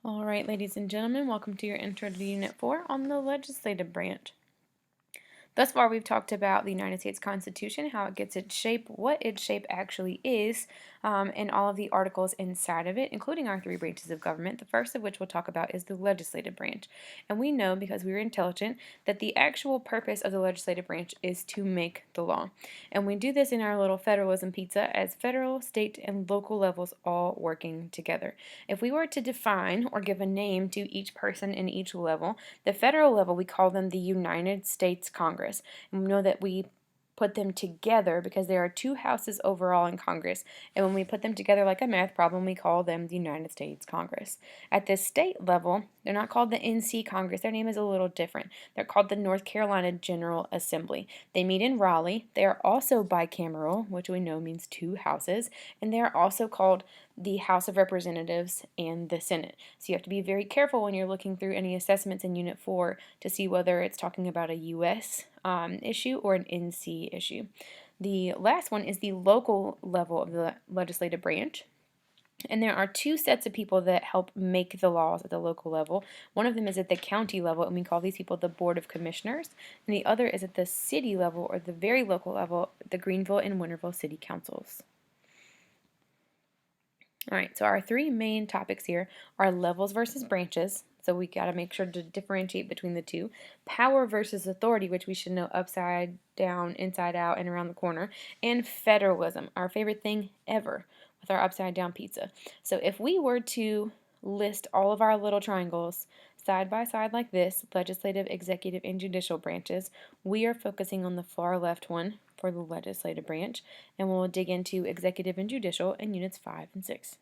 All right, ladies and gentlemen, welcome to your Intro to Unit 4 on the legislative branch. Thus far, we've talked about the United States Constitution, how it gets its shape, what its shape actually is, and all of the articles inside of it, including our three branches of government. The first of which we'll talk about is the legislative branch. And we know, because we are intelligent, that the actual purpose of the legislative branch is to make the law. And we do this in our little federalism pizza as federal, state, and local levels all working together. If we were to define or give a name to each person in each level, the federal level, we call them the United States Congress. And we know that we put them together because there are two houses overall in Congress. And when we put them together like a math problem, we call them the United States Congress. At the state level, they're not called the NC Congress. Their name is a little different. They're called the North Carolina General Assembly. They meet in Raleigh. They are also bicameral, which we know means two houses. And they are also called the House of Representatives and the Senate. So you have to be very careful when you're looking through any assessments in Unit 4 to see whether it's talking about a U.S. Issue or an NC issue. The last one is the local level of the legislative branch. And there are two sets of people that help make the laws at the local level. One of them is at the county level, and we call these people the Board of Commissioners. And the other is at the city level, or the very local level, the Greenville and Winterville City Councils. All right, so our three main topics here are levels versus branches. So we got to make sure to differentiate between the two. Power versus authority, which we should know upside down, inside out, and around the corner. And federalism, our favorite thing ever with our upside down pizza. So if we were to list all of our little triangles side by side like this, legislative, executive, and judicial branches, we are focusing on the far left one for the legislative branch, and we'll dig into executive and judicial in units 5 and 6.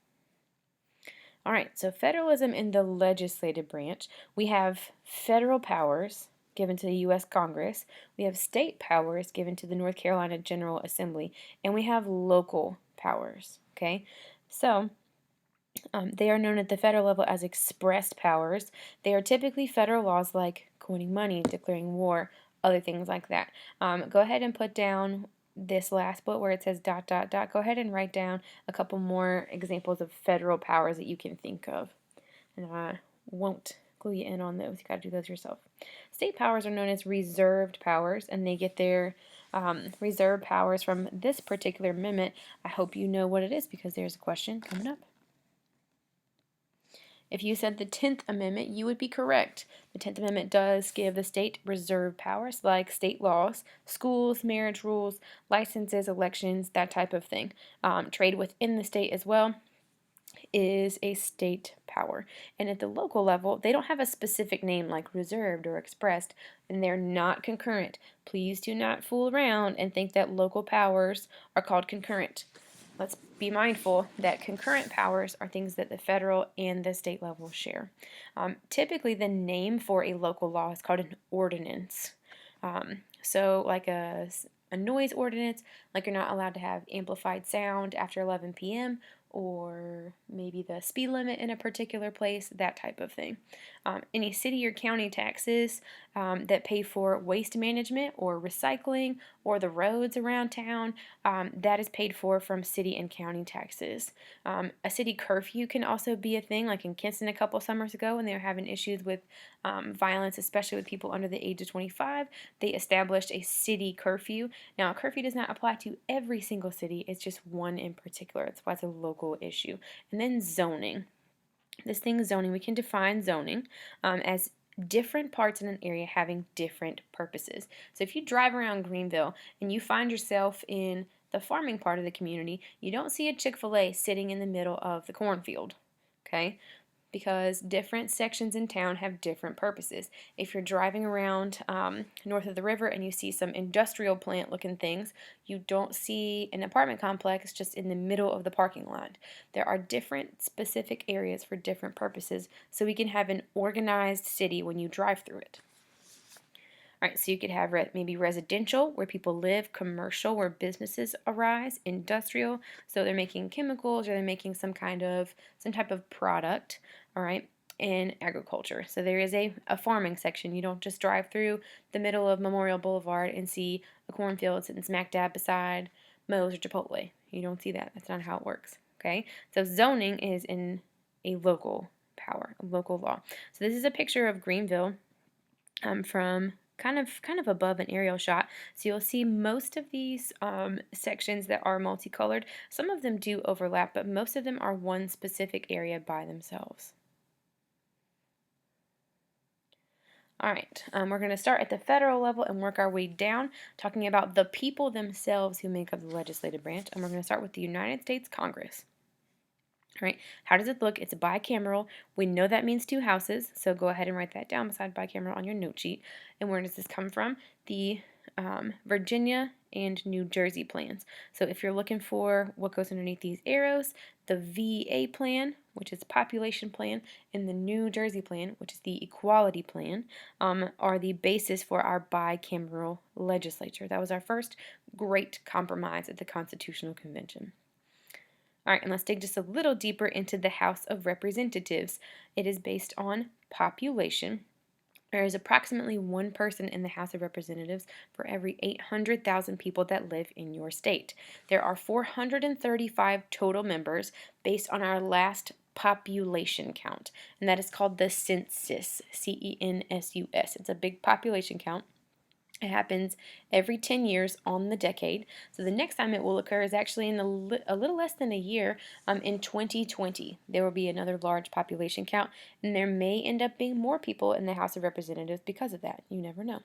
All right, so federalism in the legislative branch, we have federal powers given to the U.S. Congress, we have state powers given to the North Carolina General Assembly, and we have local powers, okay? So they are known at the federal level as expressed powers. They are typically federal laws like coining money, declaring war, other things like that. Go ahead and put down this last bullet where it says ... Go ahead and write down a couple more examples of federal powers that you can think of. And I won't clue you in on those. You got to do those yourself. State powers are known as reserved powers, and they get their reserved powers from this particular amendment. I hope you know what it is because there's a question coming up. If you said the 10th Amendment, you would be correct. The 10th Amendment does give the state reserved powers like state laws, schools, marriage rules, licenses, elections, that type of thing. Trade within the state as well is a state power. And at the local level, they don't have a specific name like reserved or expressed, and they're not concurrent. Please do not fool around and think that local powers are called concurrent. Let's be mindful that concurrent powers are things that the federal and the state level share. Typically, the name for a local law is called an ordinance. So like a noise ordinance, like you're not allowed to have amplified sound after 11 p.m., or maybe the speed limit in a particular place, that type of thing. Any city or county taxes that pay for waste management or recycling or the roads around town, that is paid for from city and county taxes. A city curfew can also be a thing, like in Kinston a couple summers ago when they were having issues with violence, especially with people under the age of 25. They established a city curfew. Now, a curfew does not apply to every single city, it's just one in particular. That's why it's a local issue. And then zoning. This thing is zoning. We can define zoning as different parts in an area having different purposes. So if you drive around Greenville and you find yourself in the farming part of the community, you don't see a Chick-fil-A sitting in the middle of the cornfield, okay? Because different sections in town have different purposes. If you're driving around north of the river and you see some industrial plant looking things, you don't see an apartment complex just in the middle of the parking lot. There are different specific areas for different purposes, so we can have an organized city when you drive through it. All right, so you could have maybe residential, where people live, commercial, where businesses arise, industrial, so they're making chemicals or they're making some type of product, all right, and agriculture. So there is a farming section. You don't just drive through the middle of Memorial Boulevard and see a cornfield sitting smack dab beside Moe's or Chipotle. You don't see that. That's not how it works, okay? So zoning is in a local power, local law. So this is a picture of Greenville from kind of above an aerial shot. So you'll see most of these sections that are multicolored. Some of them do overlap, but most of them are one specific area by themselves. All right, we're going to start at the federal level and work our way down, talking about the people themselves who make up the legislative branch. And we're going to start with the United States Congress. All right, how does it look? It's bicameral. We know that means two houses, so go ahead and write that down beside bicameral on your note sheet. And where does this come from? The Virginia and New Jersey plans. So if you're looking for what goes underneath these arrows, the VA plan, which is population plan, and the New Jersey plan, which is the equality plan, are the basis for our bicameral legislature. That was our first great compromise at the Constitutional Convention. All right, and let's dig just a little deeper into the House of Representatives. It is based on population. There is approximately one person in the House of Representatives for every 800,000 people that live in your state. There are 435 total members based on our last population count, and that is called the census, C-E-N-S-U-S. It's a big population count. It happens every 10 years on the decade. So the next time it will occur is actually in a little less than a year, in 2020. There will be another large population count, and there may end up being more people in the House of Representatives because of that. You never know.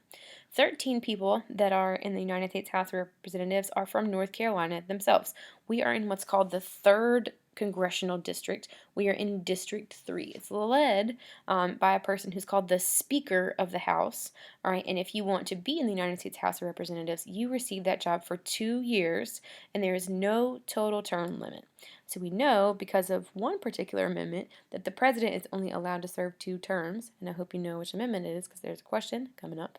13 people that are in the United States House of Representatives are from North Carolina themselves. We are in what's called the 3rd congressional district. We are in District 3. It's led by a person who's called the Speaker of the House. All right, and if you want to be in the United States House of Representatives, you receive that job for 2 years, and there is no total term limit. So we know, because of one particular amendment, that the president is only allowed to serve 2 terms, and I hope you know which amendment it is because there's a question coming up.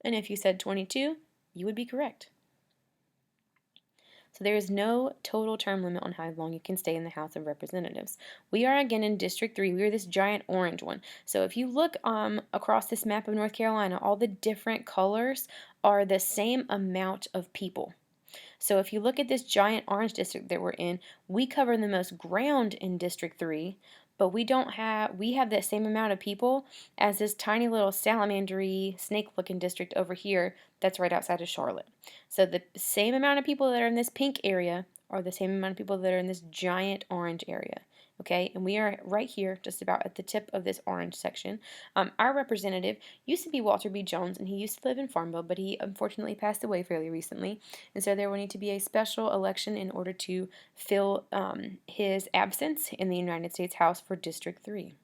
And if you said 22, you would be correct. So there is no total term limit on how long you can stay in the House of Representatives. We are again in District 3. We are this giant orange one. So if you look across this map of North Carolina, all the different colors are the same amount of people. So if you look at this giant orange district that we're in, we cover the most ground in District 3, but we have that same amount of people as this tiny little salamandery snake-looking district over here that's right outside of Charlotte. So the same amount of people that are in this pink area are the same amount of people that are in this giant orange area. Okay, and we are right here, just about at the tip of this orange section. Our representative used to be Walter B. Jones, and he used to live in Farmville, but he unfortunately passed away fairly recently, and so there will need to be a special election in order to fill his absence in the United States House for District 3.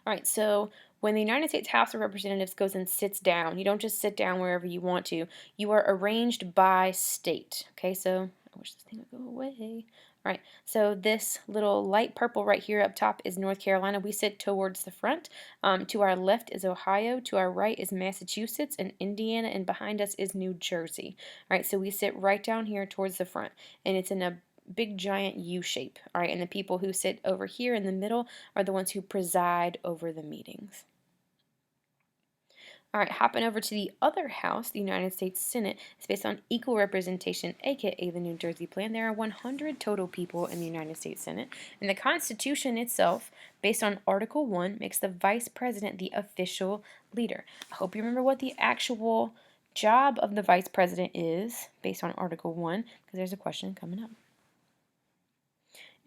All right, so when the United States House of Representatives goes and sits down, you don't just sit down wherever you want to. You are arranged by state. Okay, so I wish this thing would go away. All right, so this little light purple right here up top is North Carolina. We sit towards the front. To our left is Ohio. To our right is Massachusetts and Indiana, and behind us is New Jersey. All right, so we sit right down here towards the front, and it's in a big giant U shape. All right, and the people who sit over here in the middle are the ones who preside over the meetings. All right, hopping over to the other house, the United States Senate, is based on equal representation, aka the New Jersey Plan. There are 100 total people in the United States Senate, and the Constitution itself, based on Article 1, makes the Vice President the official leader. I hope you remember what the actual job of the Vice President is, based on Article 1, because there's a question coming up.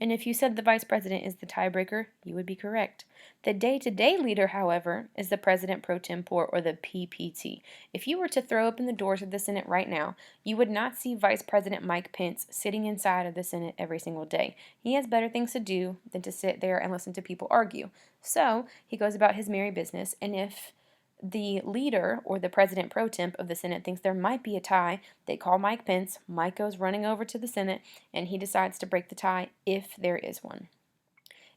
And if you said the Vice President is the tiebreaker, you would be correct. The day-to-day leader, however, is the President Pro Tempore, or the PPT. If you were to throw open the doors of the Senate right now, you would not see Vice President Mike Pence sitting inside of the Senate every single day. He has better things to do than to sit there and listen to people argue. So he goes about his merry business, and if the leader, or the President Pro Temp of the Senate, thinks there might be a tie, they call Mike Pence. Mike goes running over to the Senate, and he decides to break the tie if there is one.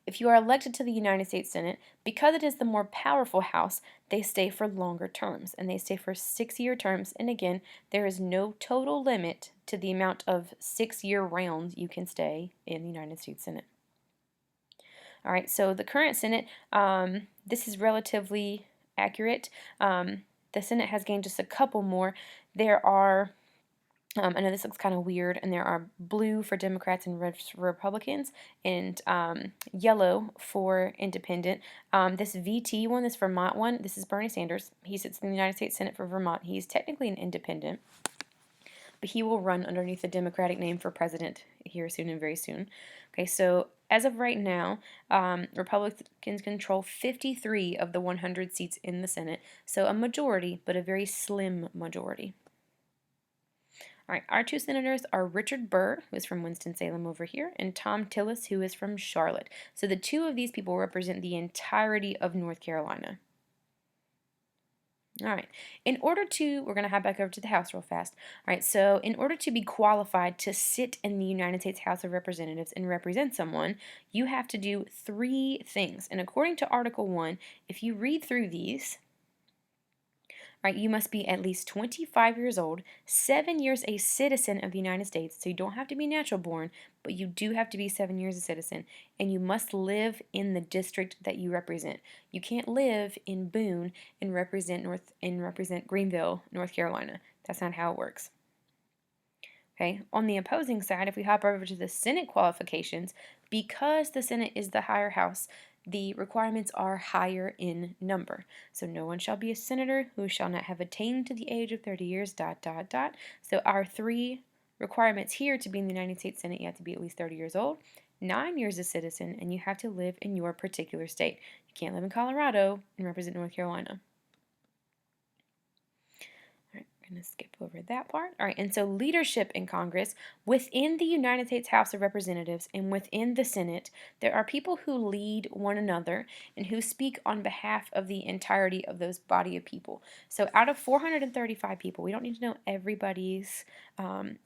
If you are elected to the United States Senate, because it is the more powerful House, they stay for longer terms, and they stay for 6-year terms, and again, there is no total limit to the amount of 6-year rounds you can stay in the United States Senate. All right, so the current Senate, this is relatively accurate. The Senate has gained just a couple more. There are I know this looks kind of weird, and there are blue for Democrats and red for Republicans, and yellow for independent. This VT one, this Vermont one, this is Bernie Sanders. He sits in the United States Senate for Vermont. He's technically an independent, but he will run underneath the Democratic name for president here soon and very soon. Okay, so as of right now, Republicans control 53 of the 100 seats in the Senate, so a majority, but a very slim majority. All right, our two senators are Richard Burr, who is from Winston-Salem over here, and Thom Tillis, who is from Charlotte. So the two of these people represent the entirety of North Carolina. All right, we're going to hop back over to the House real fast. All right, so in order to be qualified to sit in the United States House of Representatives and represent someone, you have to do three things. And according to Article 1, if you read through these, right, you must be at least 25 years old, 7 years a citizen of the United States, so you don't have to be natural born, but you do have to be 7 years a citizen, and you must live in the district that you represent. You can't live in Boone and represent Greenville, North Carolina. That's not how it works. Okay, on the opposing side, if we hop over to the Senate qualifications, because the Senate is the higher house, the requirements are higher in number. So no one shall be a senator who shall not have attained to the age of 30 years, dot, dot, dot. So our three requirements here to be in the United States Senate, you have to be at least 30 years old, 9 years a citizen, and you have to live in your particular state. You can't live in Colorado and represent North Carolina. Going to skip over that part. All right, and so leadership in Congress, within the United States House of Representatives and within the Senate, there are people who lead one another and who speak on behalf of the entirety of those body of people. So out of 435 people, we don't need to know everybody's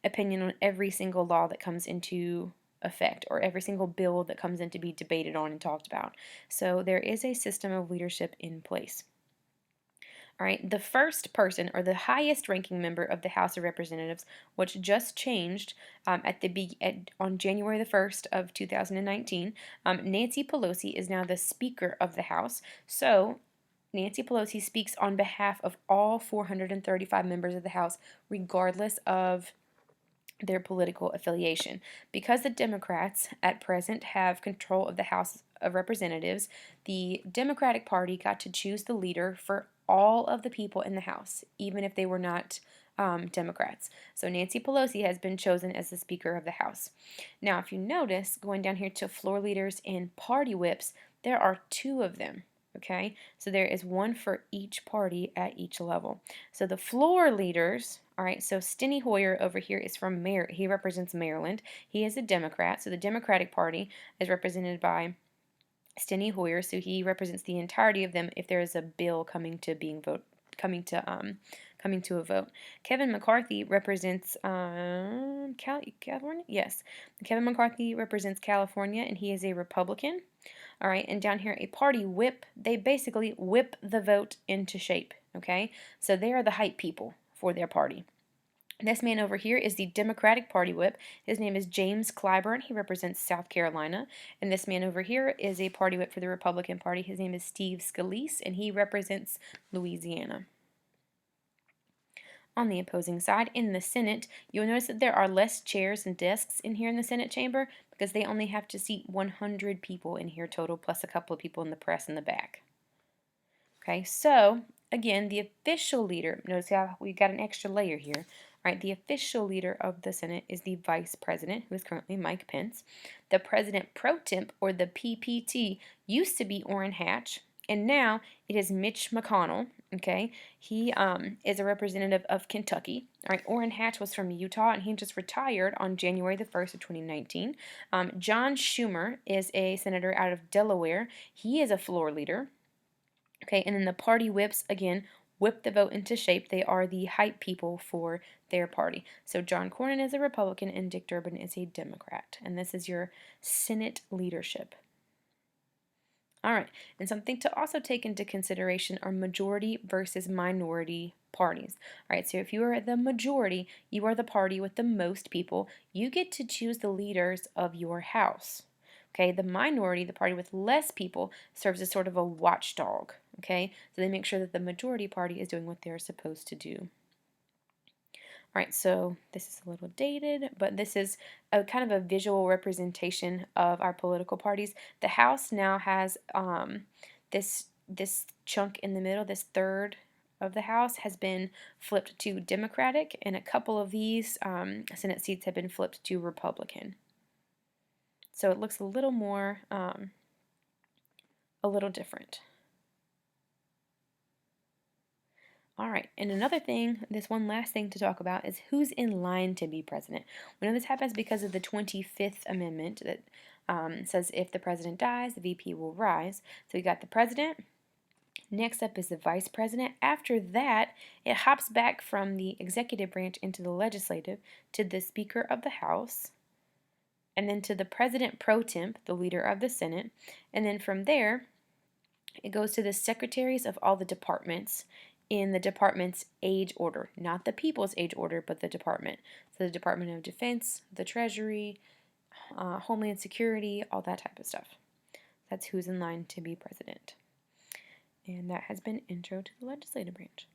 opinion on every single law that comes into effect or every single bill that comes in to be debated on and talked about. So there is a system of leadership in place. All right, the first person or the highest ranking member of the House of Representatives, which just changed on January the 1st of 2019, Nancy Pelosi is now the Speaker of the House. So Nancy Pelosi speaks on behalf of all 435 members of the House, regardless of their political affiliation. Because the Democrats at present have control of the House of Representatives, the Democratic Party got to choose the leader for all of the people in the House, even if they were not Democrats. So Nancy Pelosi has been chosen as the Speaker of the House. Now, if you notice, going down here to floor leaders and party whips, there are two of them. Okay, so there is one for each party at each level. So the floor leaders, all right, so Steny Hoyer over here is from he represents Maryland. He is a Democrat, so the Democratic Party is represented by Steny Hoyer, so he represents the entirety of them if there is a bill coming to a vote. Kevin McCarthy represents California. Yes, Kevin McCarthy represents California, and he is a Republican. All right, and down here, a party whip. They basically whip the vote into shape. Okay, so they are the hype people for their party. This man over here is the Democratic Party whip. His name is James Clyburn. He represents South Carolina. And this man over here is a party whip for the Republican Party. His name is Steve Scalise, and he represents Louisiana. On the opposing side, in the Senate, you'll notice that there are less chairs and desks in here in the Senate chamber because they only have to seat 100 people in here total, plus a couple of people in the press in the back. Okay, so again, the official leader, notice how we got an extra layer here. All right, the official leader of the Senate is the Vice President, who is currently Mike Pence. The President Pro Temp, or the PPT, used to be Orrin Hatch, and now it is Mitch McConnell. Okay, he is a representative of Kentucky. All right, Orrin Hatch was from Utah, and he just retired on January the 1st of 2019. John Schumer is a senator out of Delaware. He is a floor leader. Okay, and then the party whips, again, whip the vote into shape. They are the hype people for their party. So John Cornyn is a Republican and Dick Durbin is a Democrat. And this is your Senate leadership. All right, and something to also take into consideration are majority versus minority parties. All right, so if you are the majority, you are the party with the most people, you get to choose the leaders of your house. Okay, the minority, the party with less people, serves as sort of a watchdog. Okay, so they make sure that the majority party is doing what they're supposed to do. Alright, so this is a little dated, but this is a kind of a visual representation of our political parties. The House now has this chunk in the middle, this third of the House has been flipped to Democratic, and a couple of these Senate seats have been flipped to Republican. So it looks a little more, a little different. All right, and another thing, this one last thing to talk about is who's in line to be president. We know this happens because of the 25th Amendment that says if the president dies, the VP will rise. So we got the president. Next up is the vice president. After that, it hops back from the executive branch into the legislative to the Speaker of the House, and then to the President pro temp, the leader of the Senate, and then from there, it goes to the secretaries of all the departments in the department's age order, not the people's age order, but the department. So the Department of Defense, the Treasury, Homeland Security, all that type of stuff. That's who's in line to be president. And that has been Intro to the Legislative Branch.